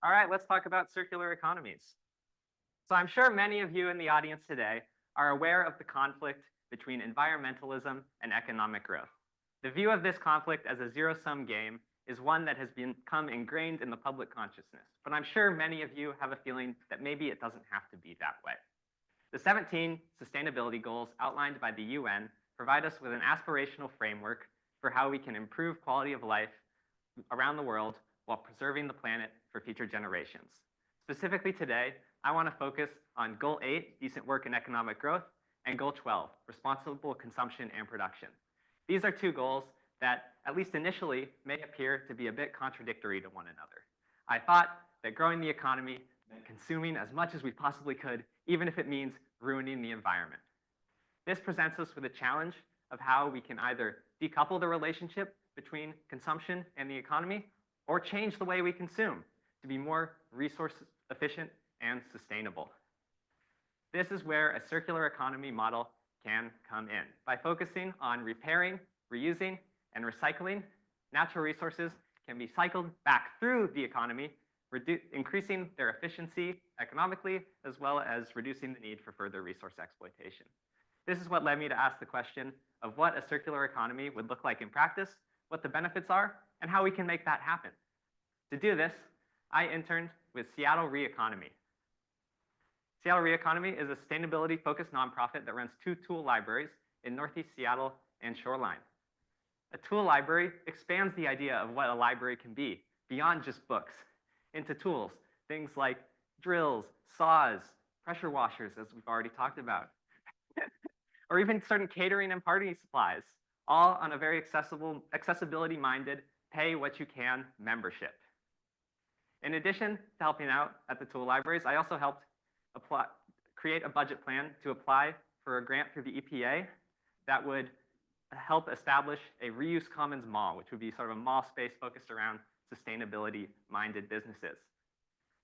All right, let's talk about circular economies. So I'm sure many of you in the audience today are aware of the conflict between environmentalism and economic growth. The view of this conflict as a zero-sum game is one that has become ingrained in the public consciousness, but I'm sure many of you have a feeling that maybe it doesn't have to be that way. The 17 sustainability goals outlined by the UN provide us with an aspirational framework for how we can improve quality of life around the world while preserving the planet for future generations. Specifically today, I want to focus on Goal 8, decent work and economic growth, and Goal 12, responsible consumption and production. These are two goals that, at least initially, may appear to be a bit contradictory to one another. I thought that growing the economy meant consuming as much as we possibly could, even if it means ruining the environment. This presents us with a challenge of how we can either decouple the relationship between consumption and the economy, or change the way we consume to be more resource efficient and sustainable. This is where a circular economy model can come in. By focusing on repairing, reusing, and recycling, natural resources can be cycled back through the economy, increasing their efficiency economically, as well as reducing the need for further resource exploitation. This is what led me to ask the question of what a circular economy would look like in practice, what the benefits are, and how we can make that happen. To do this, I interned with Seattle Re-Economy. Seattle Re-Economy is a sustainability-focused nonprofit that runs 2 tool libraries in Northeast Seattle and Shoreline. A tool library expands the idea of what a library can be beyond just books into tools, things like drills, saws, pressure washers, as we've already talked about, or even certain catering and party supplies, all on a very accessibility-minded, pay-what-you-can membership. In addition to helping out at the tool libraries, I also helped create a budget plan to apply for a grant through the EPA that would help establish a reuse commons mall, which would be sort of a mall space focused around sustainability-minded businesses.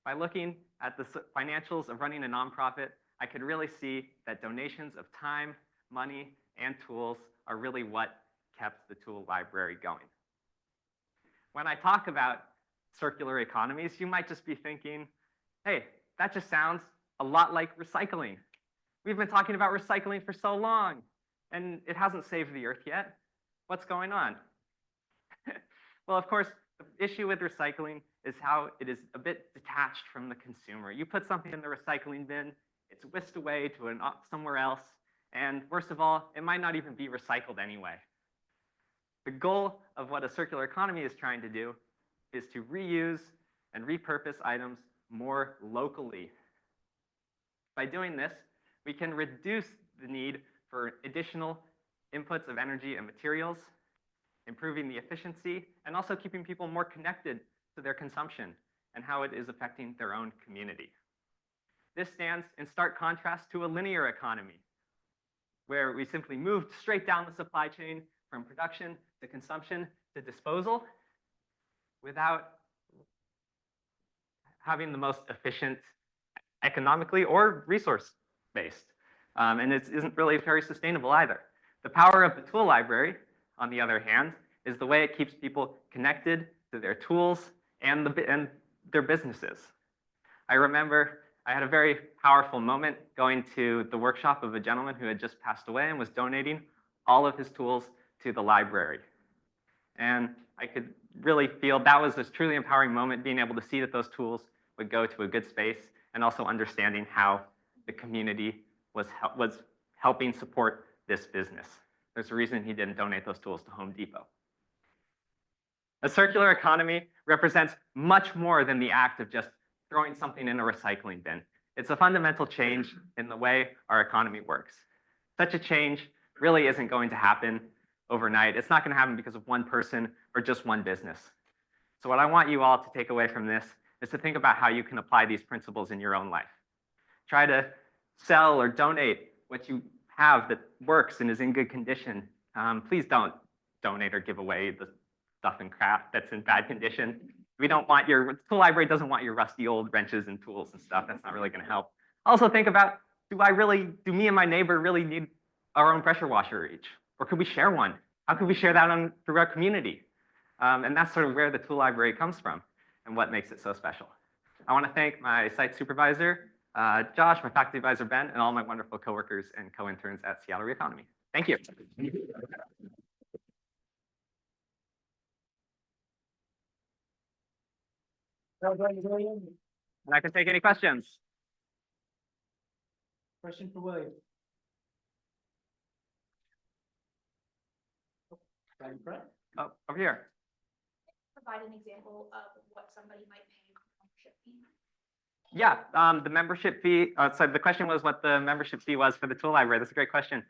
By looking at the financials of running a nonprofit, I could really see that donations of time, money, and tools are really what kept the tool library going. When I talk about circular economies, you might just be thinking, hey, that just sounds a lot like recycling. We've been talking about recycling for so long, and it hasn't saved the earth yet. What's going on? Well, of course, the issue with recycling is how it is a bit detached from the consumer. You put something in the recycling bin, it's whisked away to somewhere else, and worst of all, it might not even be recycled anyway. The goal of what a circular economy is trying to do is to reuse and repurpose items more locally. By doing this, we can reduce the need for additional inputs of energy and materials, improving the efficiency, and also keeping people more connected to their consumption and how it is affecting their own community. This stands in stark contrast to a linear economy, where we simply moved straight down the supply chain from production to consumption to disposal without having the most efficient economically or resource-based. And it isn't really very sustainable either. The power of the tool library, on the other hand, is the way it keeps people connected to their tools and their businesses. I remember I had a very powerful moment going to the workshop of a gentleman who had just passed away and was donating all of his tools to the library. And I could really feel that was this truly empowering moment, being able to see that those tools would go to a good space, and also understanding how the community was helping support this business. There's a reason he didn't donate those tools to Home Depot. A circular economy represents much more than the act of just throwing something in a recycling bin. It's a fundamental change in the way our economy works. Such a change really isn't going to happen overnight. It's not going to happen because of one person or just one business. So what I want you all to take away from this is to think about how you can apply these principles in your own life. Try to sell or donate what you have that works and is in good condition. Please don't donate or give away the stuff and crap that's in bad condition. We don't want the tool library doesn't want your rusty old wrenches and tools and stuff. That's not really going to help. Also think about, do me and my neighbor really need our own pressure washer each? Or could we share one? How could we share that through our community? And that's sort of where the tool library comes from and what makes it so special. I want to thank my site supervisor, Josh, my faculty advisor, Ben, and all my wonderful coworkers and co-interns at Seattle Reeconomy. Thank you. And I can take any questions. Question for William. Right in front. Oh, over here. Provide an example of what somebody might pay for membership fee. Yeah, the membership fee. So the question was what the membership fee was for the tool library. That's a great question.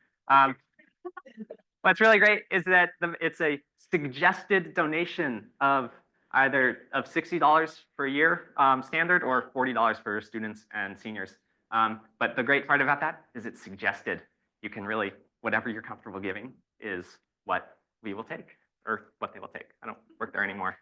What's really great is that it's a suggested donation of either of $60 for a year standard or $40 for students and seniors. But the great part about that is it's suggested. You can really, whatever you're comfortable giving is what we will take or what they will take. I don't work there anymore.